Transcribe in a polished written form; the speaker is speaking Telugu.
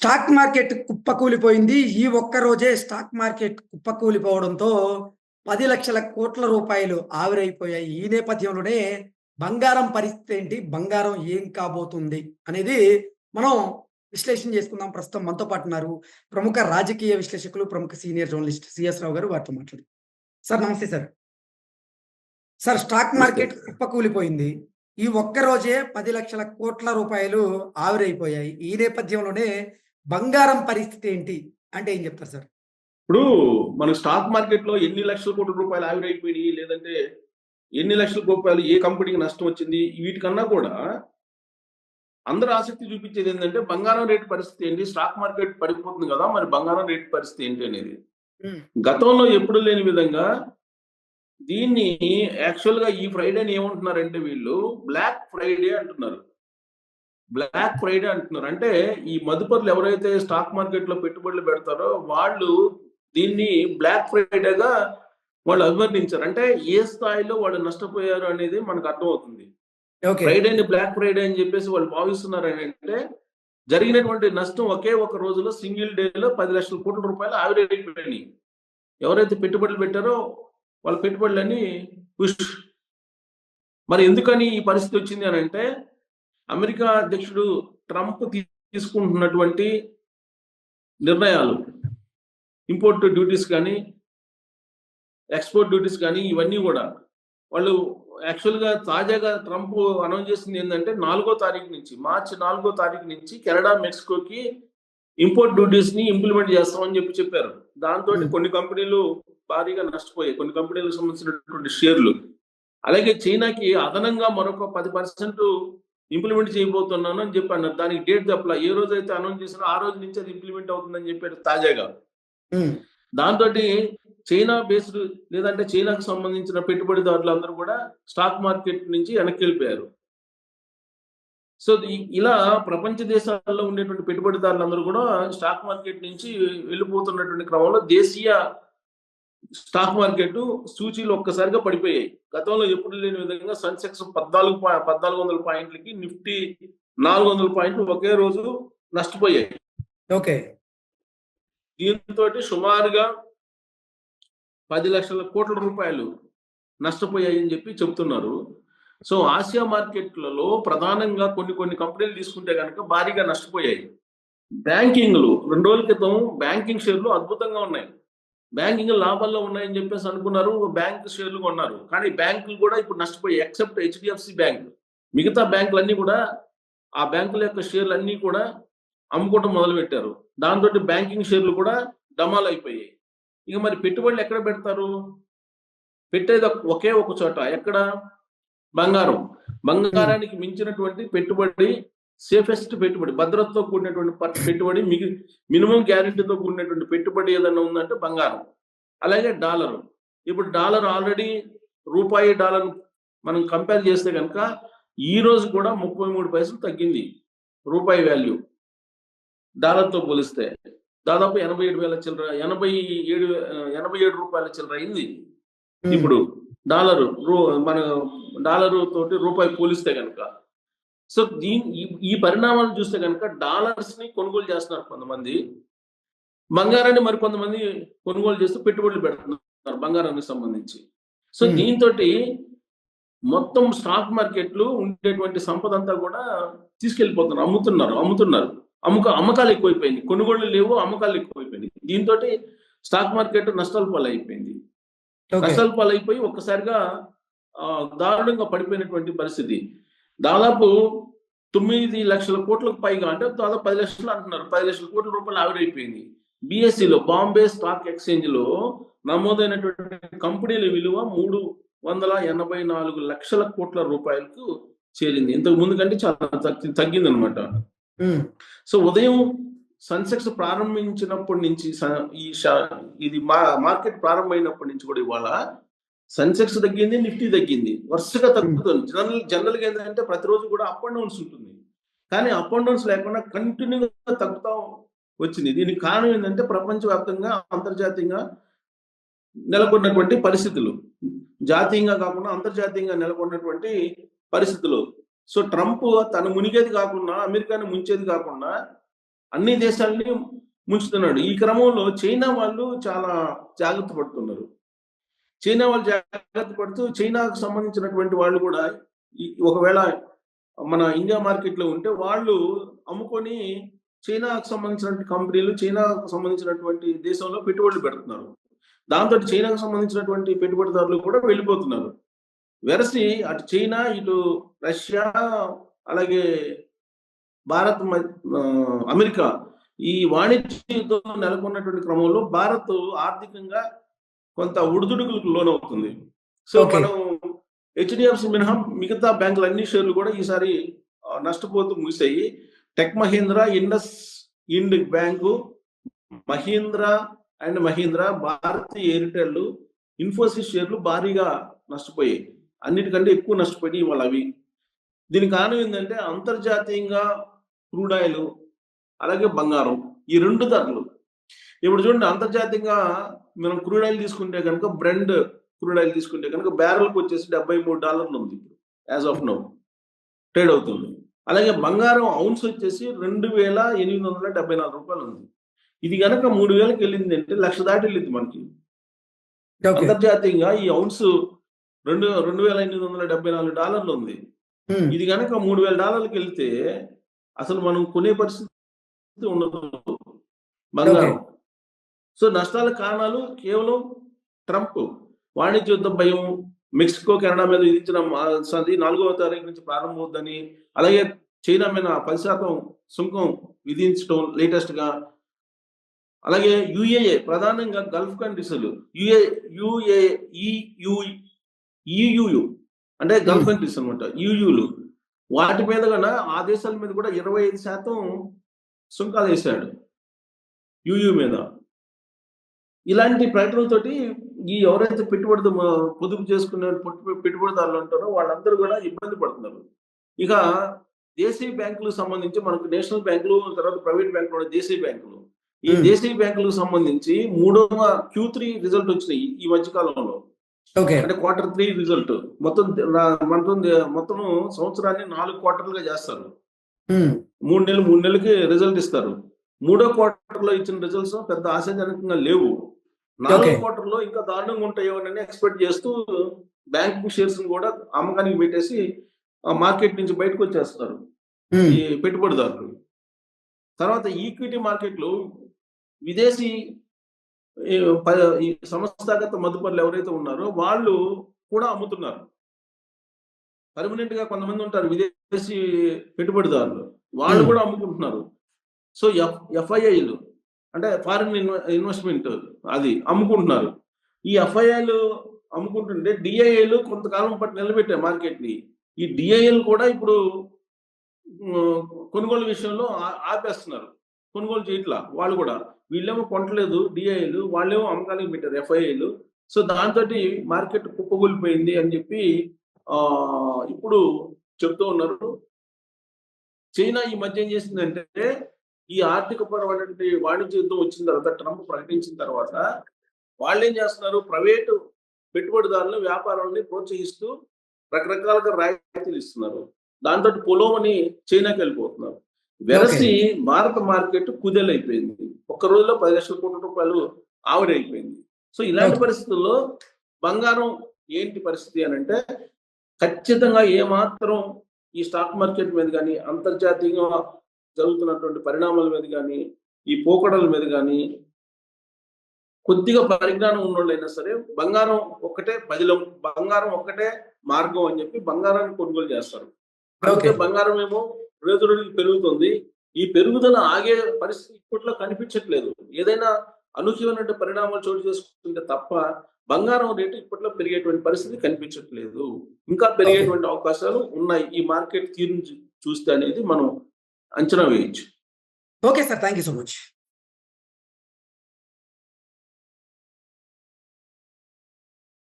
Stock market కుప్పకూలిపోయింది. ఈ ఒక్క రోజే స్టాక్ మార్కెట్ కుప్పకూలిపోవడంతో 10,00,00,000 రూపాయలు ఆవిరైపోయాయి. ఈ నేపథ్యంలోనే బంగారం పరిస్థితి ఏంటి? బంగారం ఏం కాబోతుంది? అనేది మనం విశ్లేషణ చేసుకుందాం. ప్రస్తుతం మనతో పాటు ఉన్నారు. ప్రముఖ రాజకీయ విశ్లేషకులు, ప్రముఖ సీనియర్ జర్నలిస్ట్ సిఎస్ రావు గారు. వారితో మాట్లాడదాం. సార్ నమస్తే సార్. సార్ స్టాక్ నమస్తే. మార్కెట్ కుప్పకూలిపోయింది. ఈ ఒక్క రోజే 10,00,00,000 రూపాయలు ఆవిరైపోయాయి. ఈ నేపథ్యంలోనే బంగారం పరిస్థితి ఏంటి? అంటే ఏం చెప్తారు సార్? ఇప్పుడు మన స్టాక్ మార్కెట్‌లో ఎన్ని లక్షల కోట్ల రూపాయలు ఆవిరైపోయినాయి, లేదంటే ఎన్ని లక్షల రూపాయలు ఏ కంపెనీకి నష్టం వచ్చింది, వీటికన్నా కూడా అందరూ ఆసక్తి చూపించేది ఏంటంటే బంగారం రేటు పరిస్థితి ఏంటి? స్టాక్ మార్కెట్ పడిపోతుంది కదా! మరి బంగారం రేటు పరిస్థితి ఏంటి అనేది. హ్మ్. గతంలో ఎప్పుడు లేని విధంగా దీన్ని యాక్చువల్‌గా ఈ ఫ్రైడేని ఏమంటున్నారంటే వీళ్ళు బ్లాక్ ఫ్రైడే అంటున్నారు. బ్లాక్ ఫ్రైడే అంటున్నారు. అంటే ఈ మదుపరులు ఎవరైతే స్టాక్ మార్కెట్‌లో పెట్టుబడులు పెడతారో వాళ్ళు దీన్ని బ్లాక్ ఫ్రైడేగా వాళ్ళు అభివర్ణించారు. అంటే ఏ స్థాయిలో వాళ్ళు నష్టపోయారు అనేది మనకు అర్థమవుతుంది. ఓకే. ఫ్రైడేని బ్లాక్ ఫ్రైడే అని చెప్పేసి వాళ్ళు భావిస్తున్నారనంటే జరిగినటువంటి నష్టం ఒకే ఒక రోజులో సింగిల్ డేలో 10,00,000 కోట్ల రూపాయలు ఆవిరైపోయినాయి. ఎవరైతే పెట్టుబడులు పెట్టారో వాళ్ళ పెట్టుబడులన్నీ ఉష్. మరి ఎందుకని ఈ పరిస్థితి వచ్చింది అనంటే అమెరికా అధ్యక్షుడు ట్రంప్ తీసుకుంటున్నటువంటి నిర్ణయాలు, ఇంపోర్ట్ డ్యూటీస్ కానీ, ఎక్స్‌పోర్ట్ డ్యూటీస్ కానీ ఇవన్నీ కూడా వాళ్ళు యాక్చువల్‌గా తాజాగా ట్రంప్ అనౌన్స్ చేసింది ఏందంటే 4వ తారీఖు నుంచి మార్చి 4వ తారీఖు నుంచి కెనడా, మెక్సికోకి ఇంపోర్ట్ డ్యూటీస్‌ని ఇంప్లిమెంట్ చేస్తామని చెప్పారు. దాంతోటి హ్మ్. కొన్ని కంపెనీలు భారీగా నష్టపోయాయి. కొన్ని కంపెనీలకు సంబంధించినటువంటి షేర్లు. అలాగే చైనాకి అదనంగా మరొక 10% ఇంప్లిమెంట్ చేయబోతున్నాను అని అన్నారు. దానికి డేట్ చెప్పలా. ఏ రోజైతే అనౌన్స్ చేసారో ఆ రోజు నుంచి అది ఇంప్లిమెంట్ అవుతుందని చెప్పారు తాజాగా. హ్మ్. దాంతోటి చైనా బేస్డ్ లేదంటే చైనాకు సంబంధించిన పెట్టుబడిదారులందరూ కూడా స్టాక్ మార్కెట్ నుంచి వెనక్కెళ్ళిపోయారు. సో, ఇలా ప్రపంచ దేశాల్లో ఉండేటువంటి పెట్టుబడిదారులందరూ కూడా స్టాక్ మార్కెట్ నుంచి వెళ్ళిపోతున్నటువంటి క్రమంలో దేశీయ స్టాక్ మార్కెట్ సూచీలు ఒక్కసారిగా పడిపోయాయి. గతంలో ఎప్పుడు లేని విధంగా సెన్సెక్స్ 1400 పాయింట్లకి, నిఫ్టీ 400 పాయింట్లు ఒకే రోజు నష్టపోయాయి. ఓకే. దీంతోటి సుమారుగా 10,00,000 కోట్ల రూపాయలు నష్టపోయాయని చెప్తున్నారు. సో, ఆసియా మార్కెట్లలో ప్రధానంగా కొన్ని కంపెనీలు తీసుకుంటే గనక భారీగా నష్టపోయాయి. బ్యాంకింగ్‌లు 2 రోజుల క్రితం బ్యాంకింగ్ షేర్లు అద్భుతంగా ఉన్నాయి. బ్యాంకింగ్ లాభాల్లో ఉన్నాయని చెప్పేసి అనుకున్నారు. బ్యాంక్ షేర్లు కొన్నారు. కానీ బ్యాంకులు కూడా ఇప్పుడు నష్టపోయాయి. Except HDFC bank. మిగతా బ్యాంకులన్నీ కూడా ఆ బ్యాంకుల యొక్క షేర్లన్నీ కూడా అమ్ముకోవడం మొదలుపెట్టారు. దాంతోటి బ్యాంకింగ్ షేర్లు కూడా డమాలైపోయాయి. ఇక మరి పెట్టుబడులు ఎక్కడ పెడతారు? పెట్టేది ఒకే ఒక చోట. ఎక్కడ? బంగారం. బంగారానికి మించినటువంటి పెట్టుబడి, సేఫెస్ట్ పెట్టుబడి, భద్రతతో కూడినటువంటి పెట్టుబడి, మినిమం గ్యారెంటీతో కూడినటువంటి పెట్టుబడి ఏదైనా ఉందంటే బంగారం. అలాగే డాలరు. ఇప్పుడు డాలర్ ఆల్రెడీ రూపాయి డాలర్ మనం కంపేర్ చేస్తే కనుక ఈ రోజు కూడా 33 పైసలు తగ్గింది రూపాయి వాల్యూ డాలర్‌తో పోలిస్తే. దాదాపు 87,000 చిల్లర 87 రూపాయల చిల్లర అయింది. హ్మ్. ఇప్పుడు డాలరు మన డాలరు తోటి రూపాయి పోలిస్తే గనక. సో, ఈ పరిణామాలను చూస్తే గనక డాలర్స్‌ని కొనుగోలు చేస్తున్నారు కొంతమంది. బంగారాన్ని మరి కొంతమంది కొనుగోలు చేస్తూ పెట్టుబడులు పెడుతున్నారు బంగారానికి సంబంధించి. సో, హ్మ్. దీంతోటి మొత్తం స్టాక్ మార్కెట్‌లు ఉండేటువంటి సంపదంతా కూడా తీసుకెళ్ళిపోతున్నారు. అమ్ముతున్నారు. అమ్మకాలు ఎక్కువైపోయినాయి. కొనుగోళ్లు లేవు, అమ్మకాలు ఎక్కువైపోయినాయి. దీంతోటి స్టాక్ మార్కెట్ నష్టాల పాలైపోయింది. ఓకే. నష్టాల పాలైపోయి ఒక్కసారిగా దారుణంగా పడిపోయినటువంటి పరిస్థితి. దాదాపు 9,00,000 కోట్లకు పైగా, అంటే దాదాపు 10,00,000 అంటున్నారు. 10,00,000 కోట్ల రూపాయలు ఆవిరైపోయింది. బీఎస్ఈలో, బాంబే స్టాక్ ఎక్స్‌చేంజ్‌లో నమోదైనటువంటి కంపెనీల విలువ 384 లక్షల కోట్ల రూపాయలకు చేరింది. ఇంతకు ముందు కంటే చాలా తగ్గిందనమాట. హ్మ్. సో, ఉదయం సెన్సెక్స్ ప్రారంభించినప్పటి నుంచి ఇది మార్కెట్ ప్రారంభమైనప్పటి నుంచి కూడా ఇవాళ సెన్సెక్స్ తగ్గింది, నిఫ్టీ తగ్గింది. వరుసగా హ్మ్. తగ్గుతుంది. జనరల్‌గా ఏంటంటే ప్రతిరోజు కూడా అప్ అండ్ డౌన్స్ ఉంటుంది. కానీ అప్ అండ్ డౌన్స్ లేకుండా కంటిన్యూగా తగ్గుతా వచ్చింది. దీనికి కారణం ఏంటంటే ప్రపంచవ్యాప్తంగా, అంతర్జాతీయంగా నెలకొన్నటువంటి పరిస్థితులు. జాతీయంగా కాకుండా అంతర్జాతీయంగా నెలకొన్నటువంటి పరిస్థితులు. సో, ట్రంప్ తను మునిగేది కాకుండా, అమెరికాని ముంచేది కాకుండా అన్ని దేశాలని ముంచుతున్నాడు. ఈ క్రమంలో చైనా వాళ్ళు చాలా జాగ్రత్త పడుతున్నారు. చైనా వాళ్ళు జాగ్రత్త పడుతూ చైనాకు సంబంధించినటువంటి వాళ్ళు కూడా ఒకవేళ మన ఇండియా మార్కెట్‌లో ఉంటే వాళ్ళు అమ్ముకొని చైనాకు సంబంధించినటువంటి కంపెనీలు, చైనాకు సంబంధించినటువంటి దేశంలో పెట్టుబడులు పెడుతున్నారు. దాంతోటి చైనాకు సంబంధించినటువంటి పెట్టుబడిదారులు కూడా వెళ్ళిపోతున్నారు. వెరసి అటు చైనా, ఇటు రష్యా, అలాగే భారత్ అమెరికా ఈ వాణిజ్య యుద్ధం నెలకొన్నటువంటి క్రమంలో భారత్ ఆర్థికంగా కొంత ఒడిదుడుకులకు లోనవుతుంది. So okay. మనం హెచ్డిఎఫ్సి మినహా మిగతా బ్యాంకులు అన్ని షేర్లు కూడా ఈసారి నష్టపోతూ ముగిశాయి. Tech Mahindra, IndusInd bank, Mahindra and Mahindra, Bharti Airtel, Infosys షేర్లు భారీగా నష్టపోయాయి. అన్నిటికంటే ఎక్కువ నష్టపోయి వాళ్ళు అవి. దీనికి కారణం ఏంటంటే అంతర్జాతీయంగా క్రూడ్ ఆయిల్, అలాగే బంగారం, ఈ రెండు ధరలు. ఇప్పుడు చూడండి, అంతర్జాతీయంగా మనం క్రూడ్ ఆయిల్ తీసుకుంటే కనుక, బ్రెండ్ క్రూడ్ ఆయిల్ తీసుకుంటే కనుక బ్యారెల్కి వచ్చేసి $73 ఉంది ఇప్పుడు యాజ్ ఆఫ్ నౌ ట్రేడ్ అవుతుంది. అలాగే బంగారం ఔన్స్ వచ్చేసి $2,874 ఉంది. ఇది కనుక 3,000కి వెళ్ళింది అంటే $1,00,000 దాటి వెళ్ళింది మనకి. అంతర్జాతీయంగా ఈ ఔన్స్ $2,874 ఉంది. ఇది కనుక $3,000కి వెళ్తే అసలు మనం కొనే పరిస్థితి ఉండదు బంగారం. సో నష్టాల కారణాలు కేవలం ట్రంప్ వాణిజ్య యుద్ధ భయం, మెక్సికో, కెనడా మీద విధించిన 4వ తారీఖు నుంచి ప్రారంభమవుతుందని, అలాగే చైనా మీద 10% సుంకం విధించడం లేటెస్ట్ గా, అలాగే యుఏఏ ప్రధానంగా గల్ఫ్ కంట్రీస్ యుయు అంటే గల్ఫ్ కంట్రీస్ అనమాట, యుయులు, వాటి మీద కూడా ఆ దేశాల మీద కూడా 25% సుంకాలు వేశాడు యుయు మీద. ఇలాంటి ప్రకటనలతోటి ఈ ఎవరైతే పొదుపు చేసుకునే పెట్టుబడిదారులు ఉంటారో వాళ్ళందరూ కూడా ఇబ్బంది పడుతున్నారు. ఇక దేశీయ బ్యాంకులకు సంబంధించి మనకు నేషనల్ బ్యాంకులు, తర్వాత ప్రైవేట్ బ్యాంకులు, దేశీయ బ్యాంకులు. ఈ దేశీయ బ్యాంకులకు సంబంధించి 3వ Q3 రిజల్ట్ వచ్చినాయి ఈ మధ్య కాలంలో. అంటే Q3 రిజల్ట్ మొత్తం సంవత్సరాన్ని 4 క్వార్టర్లుగా చేస్తారు. 3 నెలలకి రిజల్ట్ ఇస్తారు. 3వ క్వార్టర్లో ఇచ్చిన రిజల్ట్స్ పెద్ద ఆశాజనకంగా లేవు. 4వ క్వార్టర్లో ఇంకా దారుణంగా ఉంటాయేమోనని ఎక్స్పెక్ట్ చేస్తూ బ్యాంకింగ్ షేర్స్ కూడా అమ్మకానికి పెట్టేసి మార్కెట్ నుంచి బయటకు వచ్చేస్తారు ఈ పెట్టుబడిదారులు. తర్వాత ఈక్విటీ మార్కెట్లు విదేశీ ఈ సంస్థాగత మదుపరులు ఎవరైతే ఉన్నారో వాళ్ళు కూడా అమ్ముతున్నారు. పర్మనెంట్ గా కొంతమంది ఉంటారు విదేశీ పెట్టుబడిదారులు, వాళ్ళు కూడా అమ్ముకుంటున్నారు. సో ఎఫ్ఐఐలు అంటే ఫారిన్ ఇన్వెస్ట్మెంట్ అది అమ్ముకుంటున్నారు. ఈ ఎఫ్ఐఐలు అమ్ముకుంటుంటే డిఐఐలు కొంతకాలం పాటు నిలబెట్టాయి మార్కెట్ ని. ఈ డిఐఎల్ కూడా ఇప్పుడు కొనుగోలు విషయంలో ఆపేస్తున్నారు, కొనుగోలు చేయట్లా వాళ్ళు కూడా. వీళ్ళేమో కొనట్లేదు డిఐలు, వాళ్ళేమో అమ్మకానికి పెట్టారు ఎఫ్ఐఐలు. సో దాంతో మార్కెట్ కుప్పగూలిపోయింది అని చెప్పి ఇప్పుడు చెప్తూ ఉన్నారు. చైనా ఈ మధ్య ఏం చేసిందంటే, ఈ ఆర్థిక పరమైనటువంటి వాణిజ్య యుద్ధం వచ్చిన తర్వాత, ట్రంప్ ప్రకటించిన తర్వాత వాళ్ళు ఏం చేస్తున్నారు, ప్రైవేటు పెట్టుబడిదారులు వ్యాపారాలని ప్రోత్సహిస్తూ రకరకాలుగా రాయితీలు ఇస్తున్నారు. దాంతో పొలోమని చైనాకి వెళ్ళిపోతున్నారు. వెరసి భారత మార్కెట్ కుదేలైపోయింది. ఒక్క రోజులో 10 లక్షల కోట్ల రూపాయలు ఆవిరైపోయింది. సో ఇలాంటి పరిస్థితుల్లో బంగారం ఏంటి పరిస్థితి అని అంటే, ఖచ్చితంగా ఏమాత్రం ఈ స్టాక్ మార్కెట్ మీద కానీ, అంతర్జాతీయంగా జరుగుతున్నటువంటి పరిణామాల మీద కానీ, ఈ పోకడల మీద కానీ కొద్దిగా పరిజ్ఞానం ఉన్నోళ్ళైనా సరే బంగారం ఒక్కటే పదిలం, బంగారం ఒక్కటే మార్గం అని చెప్పి బంగారాన్ని కొనుగోలు చేస్తారు. అందుకే బంగారం ఏమో రోజురోజుకి పెరుగుతుంది. ఈ పెరుగుదల ఆగే పరిస్థితి ఇప్పట్లో కనిపించట్లేదు. ఏదైనా అనూహ్యమైన పరిణామాలు చోటు చేసుకుంటే తప్ప బంగారం రేటు ఇప్పట్లో పెరిగేటువంటి పరిస్థితి కనిపించట్లేదు. ఇంకా పెరిగేటువంటి అవకాశాలు ఉన్నాయి ఈ మార్కెట్ తీరును చూస్తే అనేది మనం అంచనా వేయచ్చు. Okay sir, thank you so much.